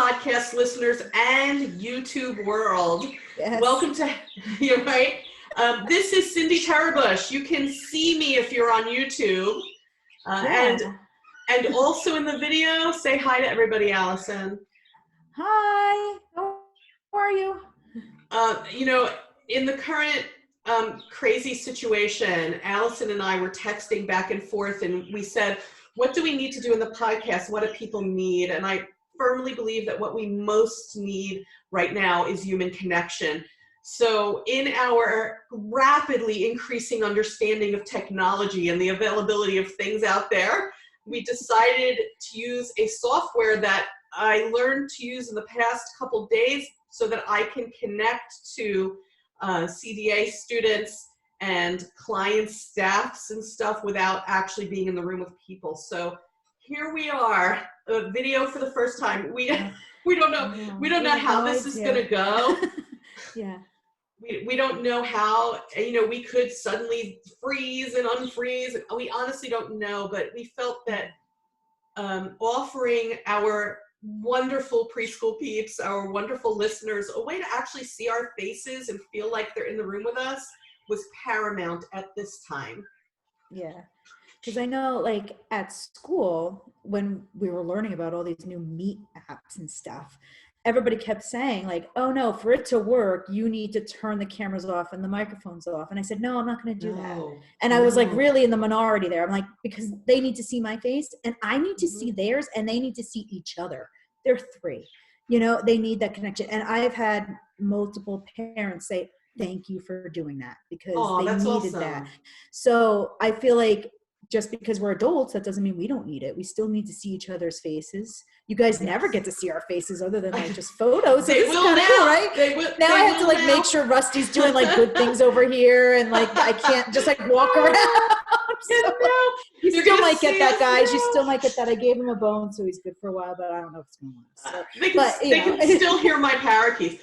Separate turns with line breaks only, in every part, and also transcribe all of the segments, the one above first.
podcast listeners and YouTube world.
Yes.
Welcome to, you're right. This is Cindy Terabush. You can see me if you're on YouTube. And also in the video, say hi to everybody, Alison.
Hi, how are you?
In the current crazy situation, Alison and I were texting back and forth, and we said, what do we need to do in the podcast? What do people need? And I firmly believe that what we most need right now is human connection. So in our rapidly increasing understanding of technology and the availability of things out there, we decided to use a software that I learned to use in the past couple days so that I can connect to CDA students and clients, staffs and stuff without actually being in the room with people. So here we are, a video for the first time. We don't know how this is going to go.
Yeah.
We don't know how, we could suddenly freeze and unfreeze. We honestly don't know, but we felt that offering our wonderful preschool peeps, our wonderful listeners, a way to actually see our faces and feel like they're in the room with us was paramount at this time.
Yeah. Because I know, like, at school, when we were learning about all these new Meet apps and stuff, everybody kept saying, like, oh no, for it to work, you need to turn the cameras off and the microphones off. And I said, no, I'm not going to do that. And I was like really in the minority there. I'm like, because they need to see my face and I need to see theirs and they need to see each other. They're three, they need that connection. And I've had multiple parents say, thank you for doing that because they needed
awesome.
that. So I feel like just because we're adults, that doesn't mean we don't need it. We still need to see each other's faces. You guys never get to see our faces other than like just photos. So this is kind of cool, right? Now I have to like make sure Rusty's doing like good things over here and like I can't just like walk around. So, you still might get that, guys. You still might get that. I gave him a bone, so he's good for a while, but I don't know if it's going to last. So,
they can still hear my parakeets.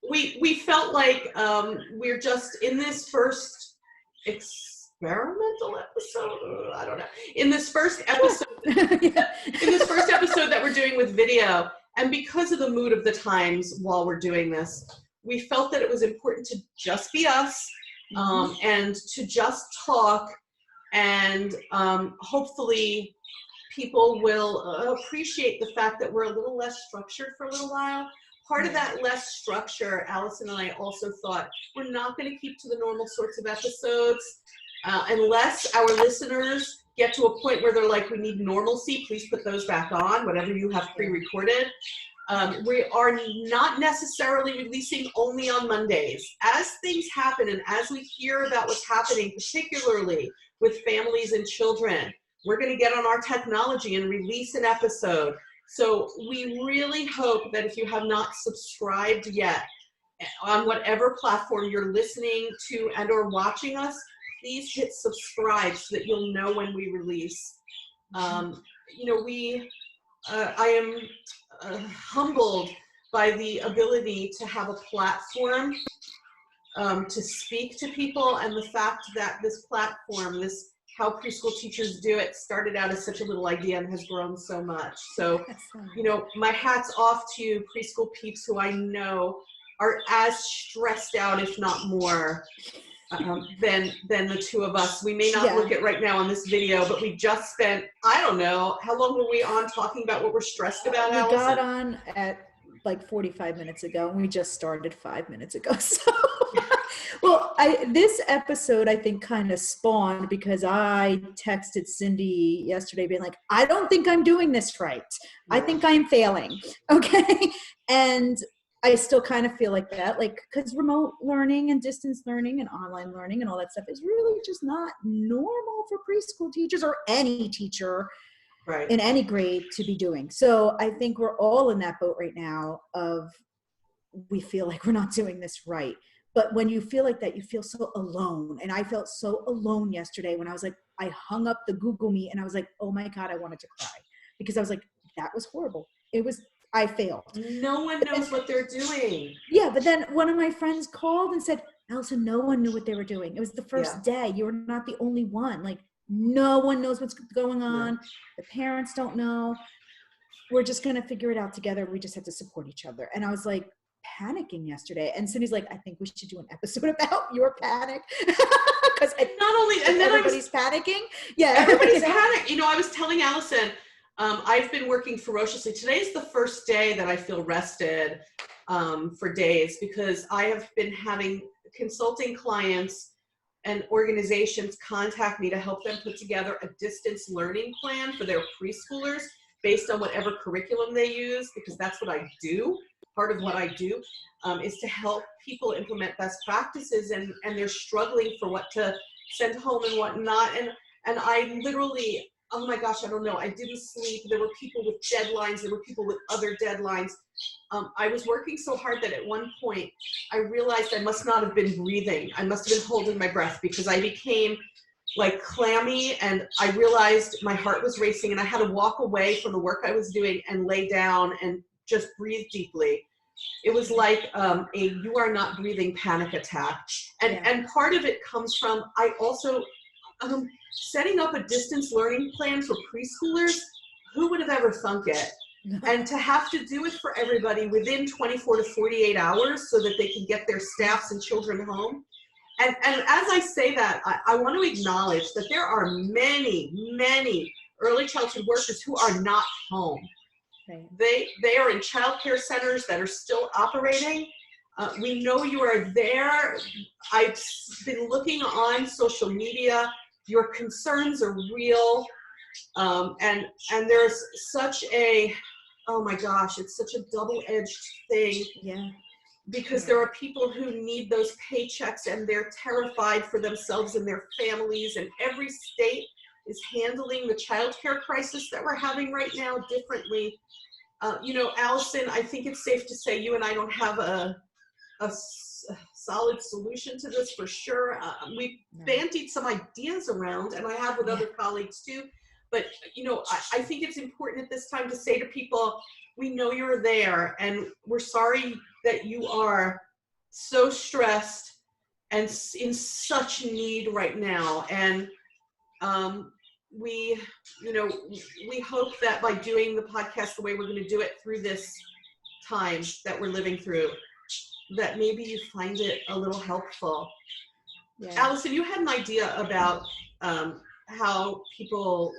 We felt like we're just in this first experimental episode. I don't know. In this first episode, that we're doing with video, and because of the mood of the times while we're doing this, we felt that it was important to just be us. And to just talk, and hopefully people will appreciate the fact that we're a little less structured for a little while. Part of that less structure, Alison and I also thought, we're not going to keep to the normal sorts of episodes unless our listeners get to a point where they're like, we need normalcy, please put those back on, whatever you have pre-recorded. We are not necessarily releasing only on Mondays. As things happen and as we hear about what's happening, particularly with families and children, we're going to get on our technology and release an episode. So we really hope that if you have not subscribed yet on whatever platform you're listening to and or watching us, please hit subscribe so that you'll know when we release. I am humbled by the ability to have a platform to speak to people, and the fact that this platform, this How Preschool Teachers Do It, started out as such a little idea and has grown so much. So, my hat's off to you preschool peeps who I know are as stressed out, if not more, than the two of us. We may not look at right now on this video, but we just spent, I don't know, how long were we on talking about what we're stressed about, Alison?
We got on at like 45 minutes ago, and we just started 5 minutes ago. So, well, this episode, I think, kind of spawned because I texted Cindy yesterday being like, I don't think I'm doing this right. I think I'm failing. Okay. And I still kind of feel like that, like, because remote learning and distance learning and online learning and all that stuff is really just not normal for preschool teachers or any teacher in any grade to be doing. So I think we're all in that boat right now of we feel like we're not doing this right. But when you feel like that, you feel so alone. And I felt so alone yesterday when I was like, I hung up the Google Meet and I was like, oh my God, I wanted to cry because I was like, that was horrible. I failed.
No one knows what they're doing.
Yeah, but then one of my friends called and said, Alison, no one knew what they were doing. It was the first day. You were not the only one. Like, no one knows what's going on. The parents don't know. we're just going to figure it out together. We just have to support each other. And I was like panicking yesterday. And Cindy's like, I think we should do an episode about your panic. Because
not only, and then
everybody's panicking. Yeah.
Everybody's panicked. You know, I was telling Alison, I've been working ferociously. Today's the first day that I feel rested for days, because I have been having consulting clients and organizations contact me to help them put together a distance learning plan for their preschoolers based on whatever curriculum they use, because that's what I do. Part of what I do is to help people implement best practices, and they're struggling for what to send home and what not. And I literally, oh my gosh, I don't know. I didn't sleep. There were people with deadlines. There were people with other deadlines. I was working so hard that at one point I realized I must not have been breathing. I must have been holding my breath, because I became like clammy, and I realized my heart was racing, and I had to walk away from the work I was doing and lay down and just breathe deeply. It was like a you are not breathing panic attack. And part of it comes from, I also, setting up a distance learning plan for preschoolers, who would have ever thunk it? And to have to do it for everybody within 24 to 48 hours so that they can get their staffs and children home. And as I say that, I want to acknowledge that there are many, many early childhood workers who are not home. Right. They are in child care centers that are still operating. We know you are there. I've been looking on social media. Your concerns are real. And there's such a, oh my gosh, it's such a double-edged thing. Yeah. Because there are people who need those paychecks, and they're terrified for themselves and their families, and every state is handling the child care crisis that we're having right now differently. You know, Alison, I think it's safe to say you and I don't have a solid solution to this for sure. We've bandied some ideas around, and I have with other colleagues too. But, you know, I think it's important at this time to say to people, we know you're there, and we're sorry that you are so stressed and in such need right now. And we hope that by doing the podcast the way we're going to do it through this time that we're living through, that maybe you find it a little helpful. Yeah. Alison, you had an idea about how people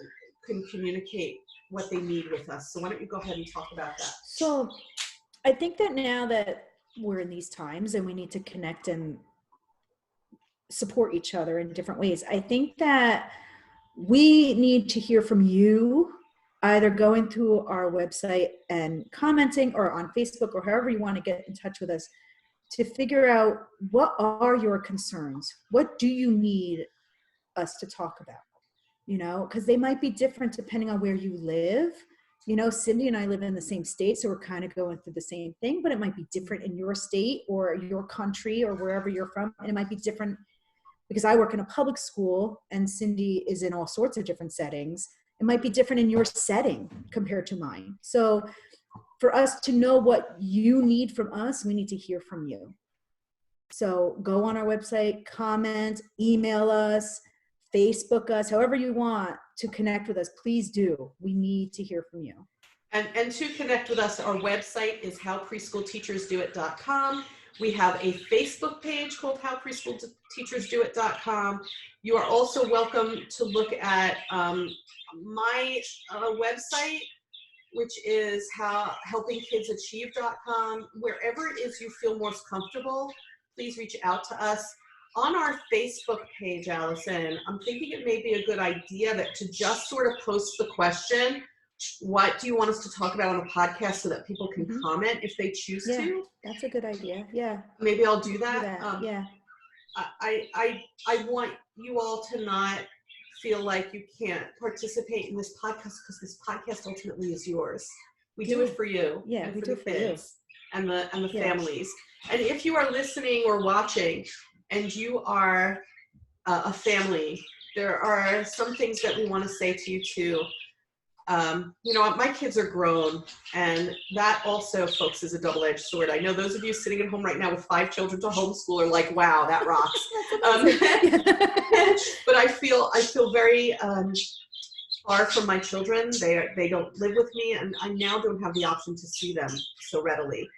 can communicate what they need with us. So why don't you go ahead and talk about that?
So I think that now that we're in these times and we need to connect and support each other in different ways, I think that we need to hear from you, either going through our website and commenting, or on Facebook, or however you want to get in touch with us, to figure out what are your concerns? What do you need us to talk about? You know, because they might be different depending on where you live. You know, Cindy and I live in the same state, so we're kind of going through the same thing, but it might be different in your state or your country or wherever you're from. And it might be different because I work in a public school and Cindy is in all sorts of different settings. It might be different in your setting compared to mine. So for us to know what you need from us, we need to hear from you. So go on our website, comment, email us, Facebook us, however you want to connect with us, please do. We need to hear from you.
And to connect with us, our website is howpreschoolteachersdoit.com. We have a Facebook page called howpreschoolteachersdoit.com. You are also welcome to look at my website, which is helpingkidsachieve.com. Wherever it is you feel most comfortable, please reach out to us. On our Facebook page, Alison, I'm thinking it may be a good idea that to just sort of post the question, what do you want us to talk about on the podcast, so that people can comment if they choose to?
That's a good idea. Yeah.
Maybe I'll do that.
Yeah.
I want you all to not feel like you can't participate in this podcast, because this podcast ultimately is yours. We do it for you.
Yeah,
and
we
for
do
the
it for
kids and the families. And if you are listening or watching and you are a family, there are some things that we want to say to you too. You know, my kids are grown, and that also, folks, is a double-edged sword. I know those of you sitting at home right now with 5 children to homeschool are like, wow, that rocks. But I feel very far from my children. They don't live with me, and I now don't have the option to see them so readily.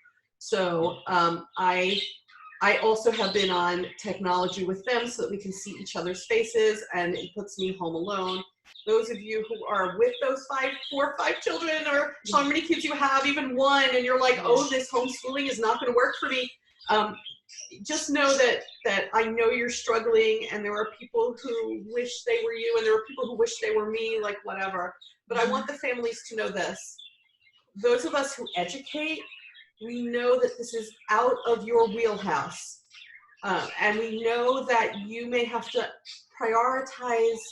So I also have been on technology with them so that we can see each other's faces, and it puts me home alone. Those of you who are with those 4 or 5 children, or how many kids you have, even one, and you're like, oh, this homeschooling is not going to work for me. Just know that I know you're struggling, and there are people who wish they were you, and there are people who wish they were me, like whatever. But I want the families to know this. Those of us who educate, we know that this is out of your wheelhouse. And we know that you may have to prioritize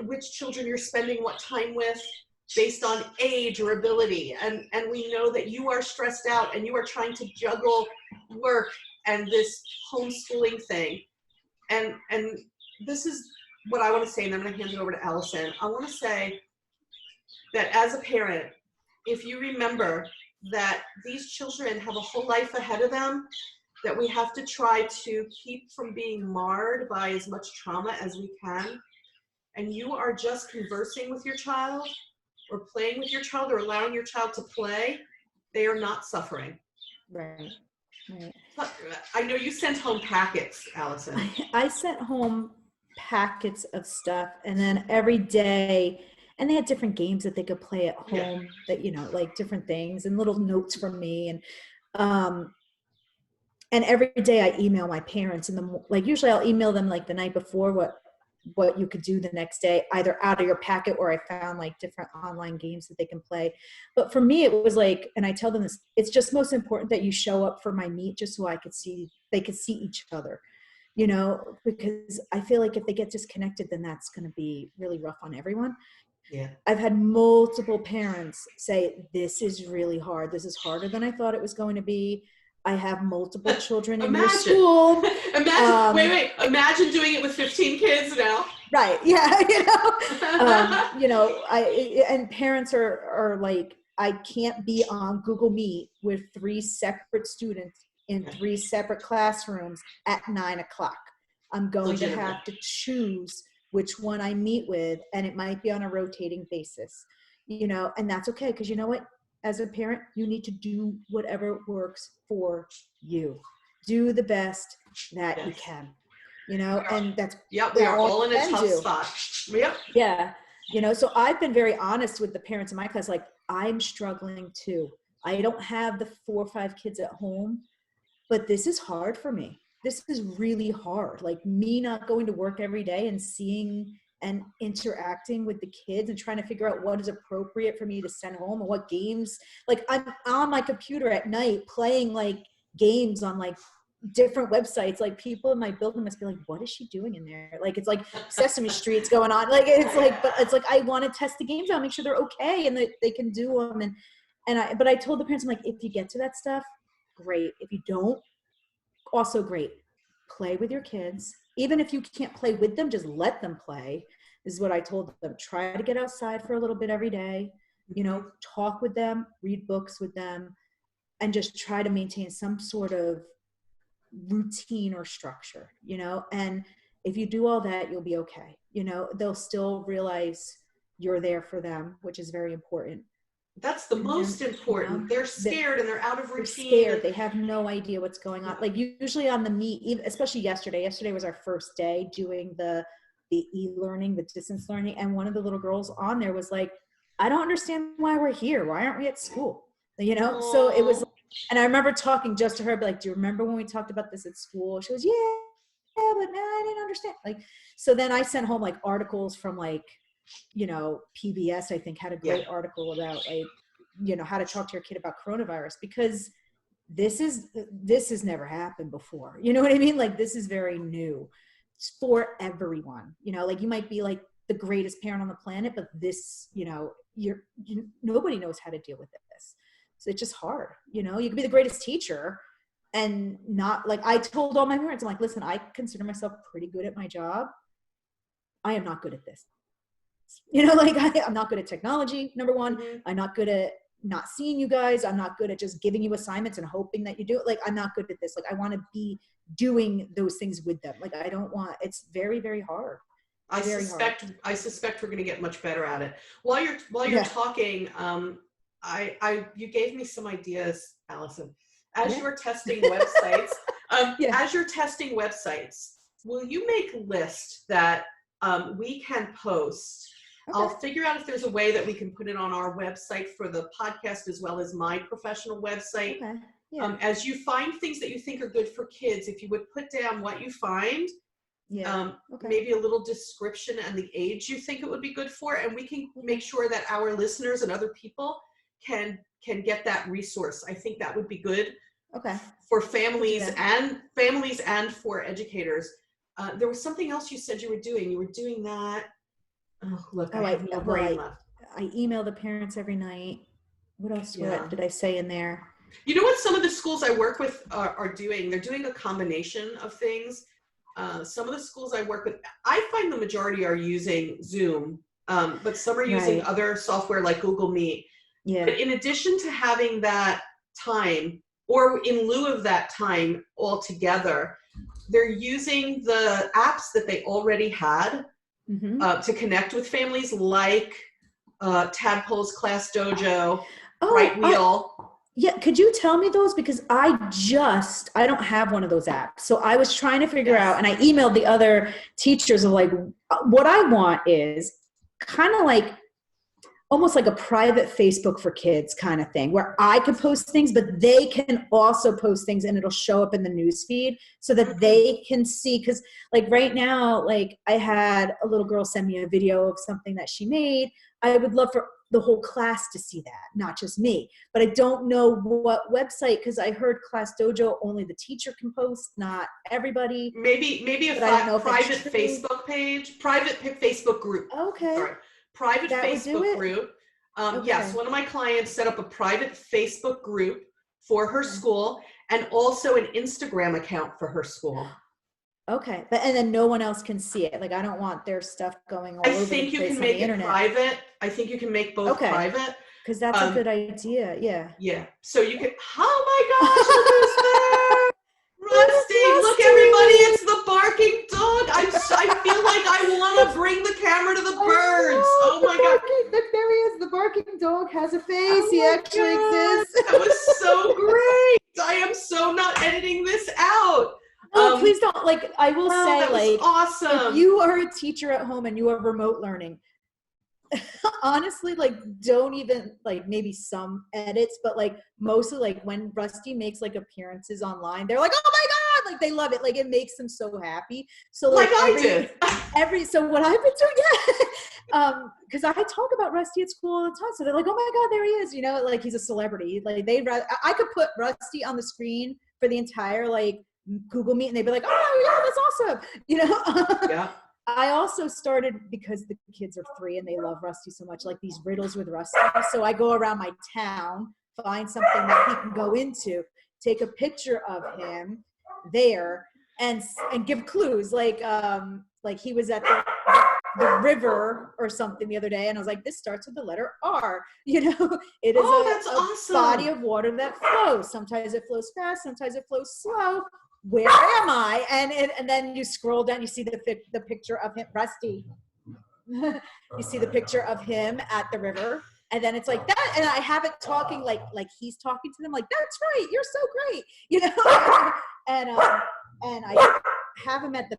which children you're spending what time with based on age or ability. And we know that you are stressed out and you are trying to juggle work and this homeschooling thing. And this is what I want to say, and I'm going to hand it over to Alison. I want to say that as a parent, if you remember that these children have a whole life ahead of them, that we have to try to keep from being marred by as much trauma as we can, and you are just conversing with your child or playing with your child or allowing your child to play, they are not suffering.
Right.
I know you sent home packets, Alison.
I sent home packets of stuff, and then every day, and they had different games that they could play at home, that, like different things and little notes from me. And every day I email my parents, and usually I'll email them like the night before what you could do the next day, either out of your packet, or I found like different online games that they can play. But for me, it was like, and I tell them this, it's just most important that you show up for my meet, just so they could see each other, because I feel like if they get disconnected, then that's going to be really rough on everyone.
Yeah.
I've had multiple parents say, this is really hard. This is harder than I thought it was going to be. I have multiple children in your school.
Imagine doing it with 15 kids now.
Right. Yeah. And parents are like, I can't be on Google Meet with 3 separate students in 3 separate classrooms at 9:00. I'm going to have to choose which one I meet with, and it might be on a rotating basis, and that's okay. Because you know what? As a parent, you need to do whatever works for you. Do the best that you can, and that's,
we are all in a tough spot. Yep.
Yeah. So I've been very honest with the parents in my class, like, I'm struggling too. I don't have the 4 or 5 kids at home, but this is hard for me. This is really hard. Like, me not going to work every day and seeing and interacting with the kids and trying to figure out what is appropriate for me to send home and what games. Like, I'm on my computer at night playing like games on like different websites. Like, people in my building must be like, what is she doing in there? Like, it's like Sesame Street's going on. Like, it's like, but it's like, I want to test the games out, make sure they're okay and that they can do them. But I told the parents, I'm like, if you get to that stuff, great. If you don't, also great. Play with your kids. Even if you can't play with them, just let them play. This is what I told them. Try to get outside for a little bit every day, talk with them, read books with them, and just try to maintain some sort of routine or structure, and if you do all that, you'll be okay. They'll still realize you're there for them, which is very important.
That's the most important. They're scared and they're out of routine.
They're scared. They have no idea what's going on. Like, usually on the meet, especially yesterday was our first day doing the e-learning, the distance learning. And one of the little girls on there was like, I don't understand why we're here. Why aren't we at school? So it was, and I remember talking just to her, like, do you remember when we talked about this at school? She goes, yeah, but no, I didn't understand. Like, so then I sent home like articles from like, PBS, I think, had a great article about like, how to talk to your kid about coronavirus, because this has never happened before. You know what I mean? Like, this is very new for everyone. Like, you might be like the greatest parent on the planet, but this, nobody knows how to deal with this. So it's just hard. You could be the greatest teacher and not, like, I told all my parents, I'm like, listen, I consider myself pretty good at my job. I am not good at this. Like, I'm not good at technology, number one.
Mm-hmm.
I'm not good at not seeing you guys. I'm not good at just giving you assignments and hoping that you do it. Like, I'm not good at this. Like, I want to be doing those things with them. Like, I don't want, it's very, very hard.
I suspect we're going to get much better at it. While you're talking, you gave me some ideas, Allison. As you're testing websites, as you're testing websites, will you make lists that we can post? Okay. I'll figure out if there's a way that we can put it on our website for the podcast as well as my professional website. Okay. Yeah. As you find things that you think are good for kids, if you would put down what you find, maybe a little description and the age you think it would be good for, and we can make sure that our listeners and other people can get that resource. I think that would be good. Okay. For families and for educators. There was something else you said you were doing. You were doing that. Oh, look, I have no brain left.
I email the parents every night. What else did I say in there?
You know what some of the schools I work with are doing? They're doing a combination of things. Some of the schools I work with, I find the majority are using Zoom, but some are using other software like Google Meet. Yeah. But in addition to having that time, or in lieu of that time altogether, they're using the apps that they already had to connect with families, like Tadpole's Class Dojo, Right Wheel.
Could you tell me those? Because I don't have one of those apps. So I was trying to figure out, and I emailed the other teachers of like, what I want is kind of like, almost like a private Facebook for kids kind of thing, where I could post things, but they can also post things and it'll show up in the news feed so that they can see. Because like right now, like I had a little girl send me a video of something that she made. I would love for the whole class to see that, not just me. But I don't know what website, because I heard Class Dojo, only the teacher can post, not everybody.
Maybe a private Facebook page, private Facebook group.
Okay.
Sorry. Private Facebook group. Yes, one of my clients set up a private Facebook group for her school and also an Instagram account for her school.
Okay, and then no one else can see it. Like I don't want their stuff going all over the place on the internet. I think you can make it private.
I think you can make both private.
Because that's a good idea. Yeah.
Yeah. So you can. Oh my gosh! Look who's there! Rusty! Look, everybody! It's the barking dog. I feel like I want to bring the camera to the birds. Oh my god!
There he is. The barking dog has a face. He actually exists.
That was so great. I am so not editing this out.
Oh, please don't. Like, I will say,
that was awesome.
If you are a teacher at home and you are remote learning, honestly, like, don't even, like, maybe some edits, but, like, mostly, like, when Rusty makes, like, appearances online, they're like, oh, my God! Like, they love it. Like, it makes them so happy. So, like
I did.
So what I've been doing, because I talk about Rusty at school all the time, so they're like, oh, my God, there he is. You know, like, he's a celebrity. Like, I could put Rusty on the screen for the entire, like, Google Meet, and they'd be like, oh, yeah, that's awesome. You know?
Yeah.
I also started, because the kids are 3 and they love Rusty so much, like these riddles with Rusty. So I go around my town, find something that he can go into, take a picture of him there, and give clues. Like he was at the river or something the other day, and I was like, this starts with the letter R. You know, it is
that's awesome.
Body of water that flows. Sometimes it flows fast, sometimes it flows slow. Where am I? And then you scroll down, you see the picture of him, Rusty. You see the picture of him at the river, and then it's like that. And I have it talking like he's talking to them, like, that's right, you're so great, you know. and I have him at the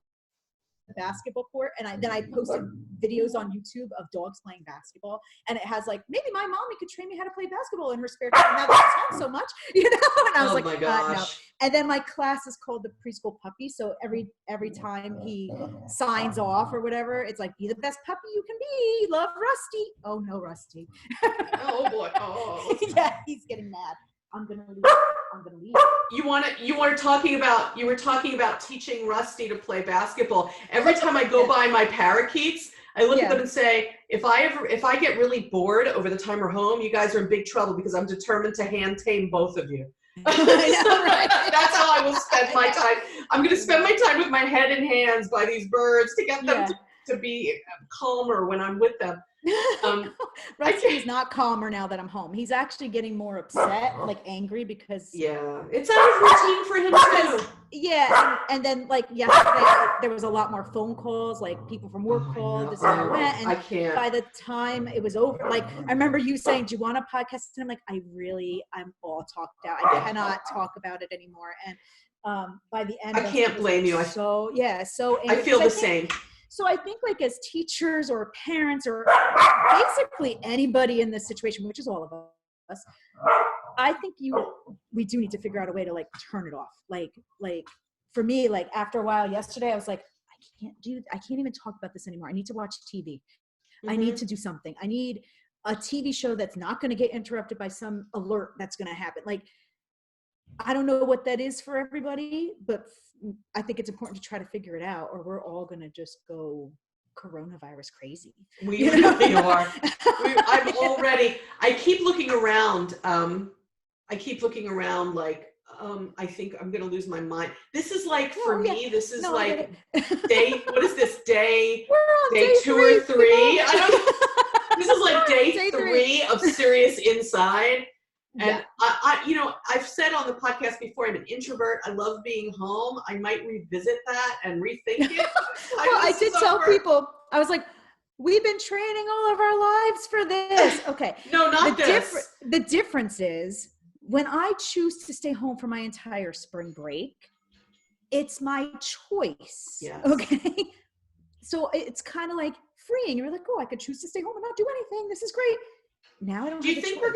basketball court, and then I posted videos on YouTube of dogs playing basketball, and it has like, maybe my mommy could train me how to play basketball in her spare time now that she's home so much, you know. And I was like,
my gosh.
No. And then my class is called the Preschool Puppy, so every time he signs off or whatever, it's like, be the best puppy you can be, love Rusty. Oh no, Rusty.
Oh boy. Oh
yeah, he's getting mad. I'm gonna leave.
You were talking about teaching Rusty to play basketball. Every time I go by my parakeets, I look at them and say, if I get really bored over the time we're home, you guys are in big trouble, because I'm determined to hand tame both of you. That's how I will spend my time. I'm going to spend my time with my head and hands by these birds to get them to be calmer when I'm with them.
Rusty is not calmer now that I'm home. He's actually getting more upset, like angry because
it's out of routine for him too.
Yeah, and then like yesterday there was a lot more phone calls, like people from work called, this and that, and
I can't.
by the time it was over, like I remember you saying, "Do you want a podcast?" And I'm like, I'm all talked out. I cannot talk about it anymore. And by the end,
I can't blame you.
So
I feel the same.
So I think like as teachers or parents or basically anybody in this situation, which is all of us, I think we do need to figure out a way to like turn it off. Like for me, like after a while yesterday, I was like, I can't even talk about this anymore. I need to watch TV. I need to do something. I need a TV show that's not going to get interrupted by some alert that's going to happen. Like, I don't know what that is for everybody, but I think it's important to try to figure it out, or we're all going to just go coronavirus crazy.
We really are. I keep looking around. Like, I think I'm going to lose my mind. This is like, for me, this is like day, what is this, day 2 or 3? I don't know. This is like day 3 of serious inside. And I've said on the podcast before, I'm an introvert. I love being home. I might revisit that and rethink it.
I did tell people, I was like, we've been training all of our lives for this. Okay.
No, not this.
The difference is when I choose to stay home for my entire spring break, it's my choice.
Yes.
Okay. So it's kind of like freeing. You're like, oh, I could choose to stay home and not do anything. This is great. Now I don't. Do you think we're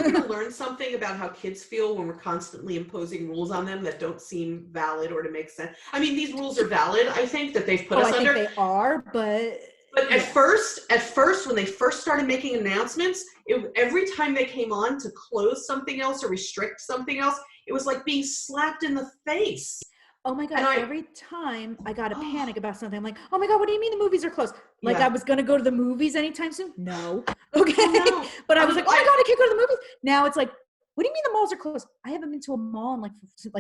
gonna learn something about how kids feel when we're constantly imposing rules on them that don't seem valid or to make sense? I mean, these rules are valid. I think that they've put us under.
I think they are, but
at first, when they first started making announcements, every time they came on to close something else or restrict something else, it was like being slapped in the face.
Oh my God, every time I got a panic about something, I'm like, oh my God, what do you mean the movies are closed? Like I was going to go to the movies anytime soon? No. Okay. Oh, no. But I was like, oh my God, I can't go to the movies. Now it's like, what do you mean the malls are closed? I haven't been to a mall in like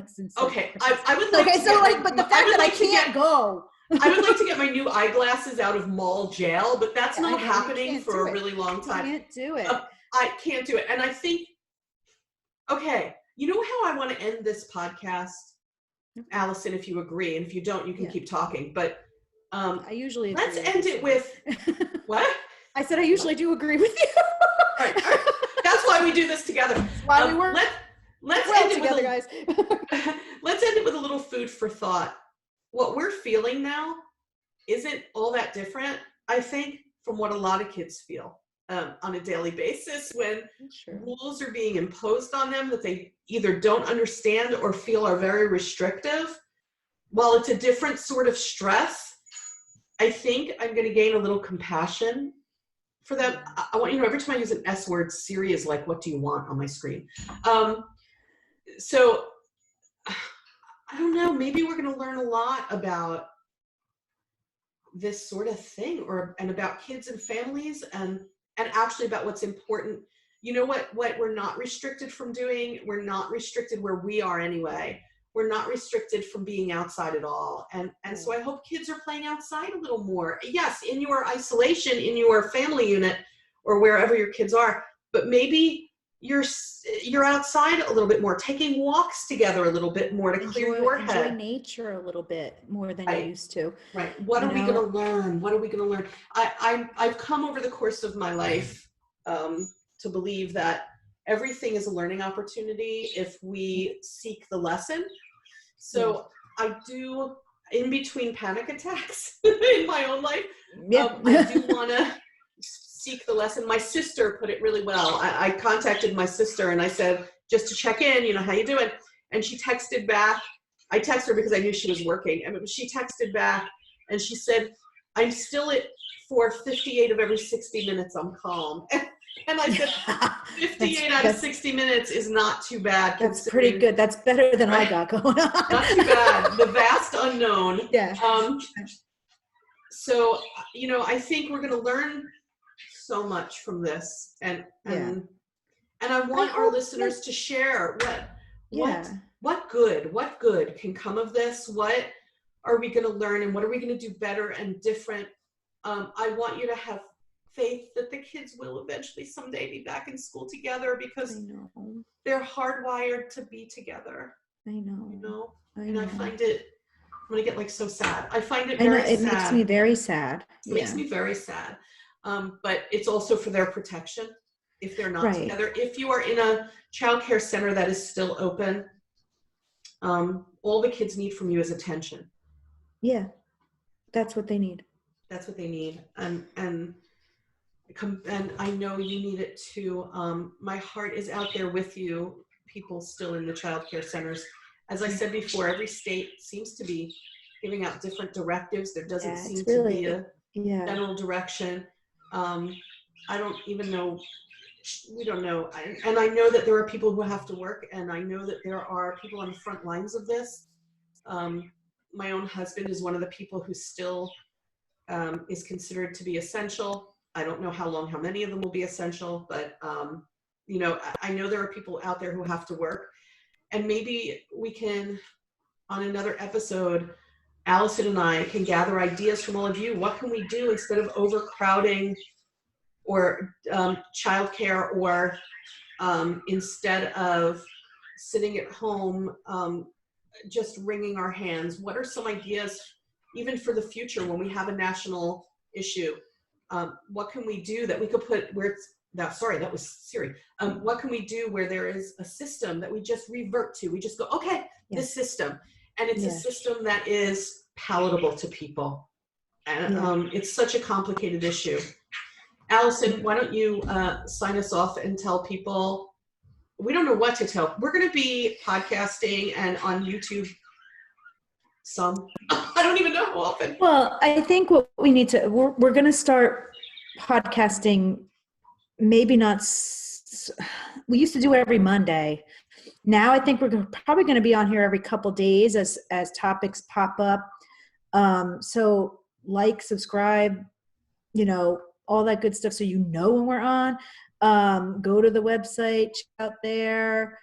since.
Okay. I would like to get
but the fact that I can't go.
I would like to get my new eyeglasses out of mall jail, but that's not happening for a really long time.
I can't do it.
I can't do it. And I think, okay, you know how I want to end this podcast? Allison, if you agree, and if you don't, you can keep talking. But
I usually
let's end it with what?
I said I usually do agree with you.
All right. That's why we do this together.
That's why we work.
Let's end it together, guys. Let's end it with a little food for thought. What we're feeling now isn't all that different, I think, from what a lot of kids feel on a daily basis when rules are being imposed on them that they either don't understand or feel are very restrictive. While it's a different sort of stress, I think I'm going to gain a little compassion for them. I want you to know, every time I use an S word, Siri is like, what do you want on my screen? So I don't know, maybe we're going to learn a lot about this sort of thing and about kids and families and actually about what's important. You know what we're not restricted from doing? We're not restricted where we are anyway. We're not restricted from being outside at all. And so I hope kids are playing outside a little more. Yes, in your isolation, in your family unit or wherever your kids are, but maybe you're outside a little bit more, taking walks together a little bit more to clear your head.
Enjoy nature a little bit more than you used to.
Right. What are we going to learn? What are we going to learn? I've come over the course of my life to believe that everything is a learning opportunity if we seek the lesson. So I do, in between panic attacks in my own life, I do want to seek the lesson. My sister put it really well. I contacted my sister and I said, just to check in, how you doing? And she texted back. I texted her because I knew she was working. And she texted back and she said, I'm still for 58 of every 60 minutes, I'm calm. And I said, 58 out of 60 minutes is not too bad.
That's pretty good. That's better than I got going on.
Not too bad. The vast unknown.
Yeah.
So, I think we're going to learn so much from this. And I want our listeners to share what good can come of this? What are we going to learn and what are we going to do better and different? I want you to have faith that the kids will eventually someday be back in school together, because
I know.
they're hardwired to be together.
I know.
You know?
I
And
know.
I find it, I'm gonna get like so sad. I find it
I know,
very
it
sad.
makes me very sad.
It makes me very sad. But it's also for their protection if they're not together. If you are in a childcare center that is still open, all the kids need from you is attention.
Yeah, that's what they need.
That's what they need. And I know you need it too. My heart is out there with you, people still in the childcare centers. As I said before, every state seems to be giving out different directives. There doesn't seem to be a general direction. I don't even know. We don't know. And I know that there are people who have to work, and I know that there are people on the front lines of this. My own husband is one of the people who still is considered to be essential. I don't know how long, how many of them will be essential, but you know, I know there are people out there who have to work, and maybe we can, on another episode, Alison and I can gather ideas from all of you. What can we do instead of overcrowding or childcare, or instead of sitting at home just wringing our hands? What are some ideas even for the future when we have a national issue? What can we do that we could put where it's, sorry, that was Siri. What can we do where there is a system that we just revert to? We just go, okay, this system. And it's a system that is palatable to people. And it's such a complicated issue. Alison, why don't you sign us off and tell people, we don't know what to tell. We're going to be podcasting and on YouTube some. I don't even know how often.
Well, I think what we need to, we're going to start podcasting, maybe not, we used to do it every Monday. Now I think we're probably going to be on here every couple days as topics pop up. So like, subscribe, you know, all that good stuff, so you know when we're on. Go to the website, check out there,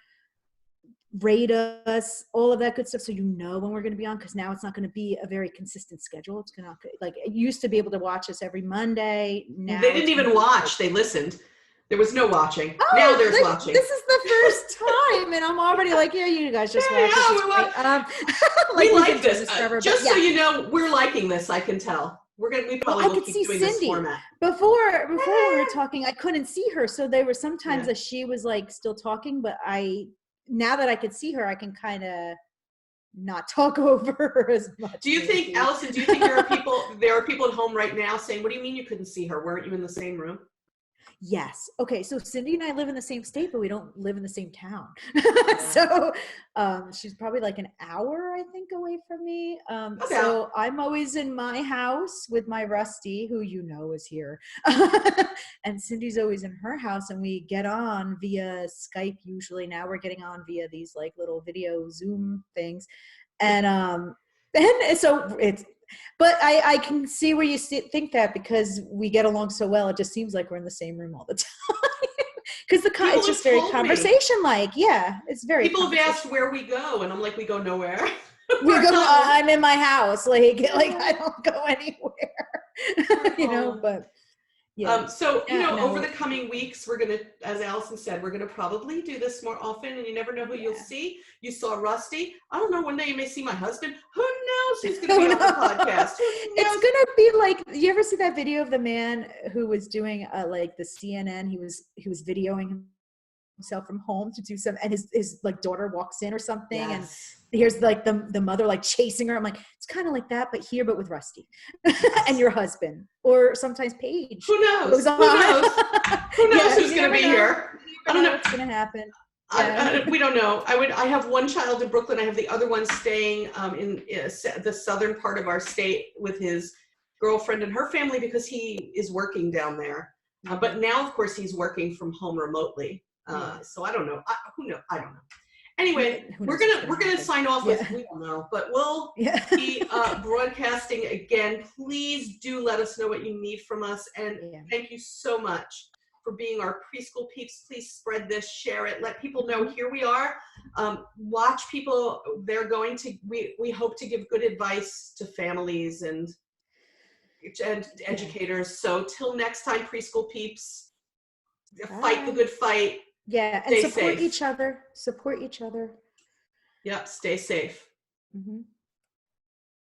rate us, all of that good stuff, so you know when we're going to be on, because now it's not going to be a very consistent schedule. It's going to, like, it used to be able to watch us every Monday. Now
they didn't even watch. They listened. There was no watching.
Oh,
now there's watching.
This is the first time, and I'm already like, yeah, you guys just watch this.
We like this. Just so you know, we're liking this. I can tell. We probably will keep doing this format.
Before we were talking, I couldn't see her, so there were sometimes that she was like still talking, but now that I could see her, I can kind of not talk over her as much.
Do you think, Alison, there are people at home right now saying, what do you mean you couldn't see her? Weren't you in the same room?
Yes. Okay. So Cindy and I live in the same state, but we don't live in the same town. So she's probably like an hour, I think, away from me. So I'm always in my house with my Rusty, who you know is here. And Cindy's always in her house, and we get on via Skype usually. Now we're getting on via these like little video Zoom things. And so it's, but I can see where you think that, because we get along so well. It just seems like we're in the same room all the time. Because it's just very conversation-like. Yeah, it's very.
People have asked where we go, and I'm like, we go nowhere.
I'm in my house. Like I don't go anywhere. You know, but. Yeah.
So, over the coming weeks, we're going to, as Alison said, we're going to probably do this more often, and you never know who you'll see. You saw Rusty. I don't know, one day you may see my husband. Who knows who's going to be on the podcast?
It's going to be like, you ever see that video of the man who was doing like the CNN? He was videoing himself from home to do some, and his like daughter walks in or something, and here's like the mother like chasing her. I'm like, it's kind of like that, but with Rusty and your husband, or sometimes Paige.
Who knows? Who knows? Who knows who's going to be here? I don't know
what's going to happen.
We don't know. I have one child in Brooklyn. I have the other one staying in the southern part of our state with his girlfriend and her family, because he is working down there. But now, of course, he's working from home remotely. So I don't know. Who knows? I don't know. Anyway, we're gonna sign off with we don't know, but we'll be broadcasting again. Please do let us know what you need from us, and thank you so much for being our preschool peeps. Please spread this, share it, let people know here we are. Watch people. They're going to. We hope to give good advice to families, and educators. So till next time, preschool peeps,
Bye.
fight the good fight.
Yeah, and
Stay
support
safe.
each other. Support each other.
Yep, stay safe.
Mm-hmm.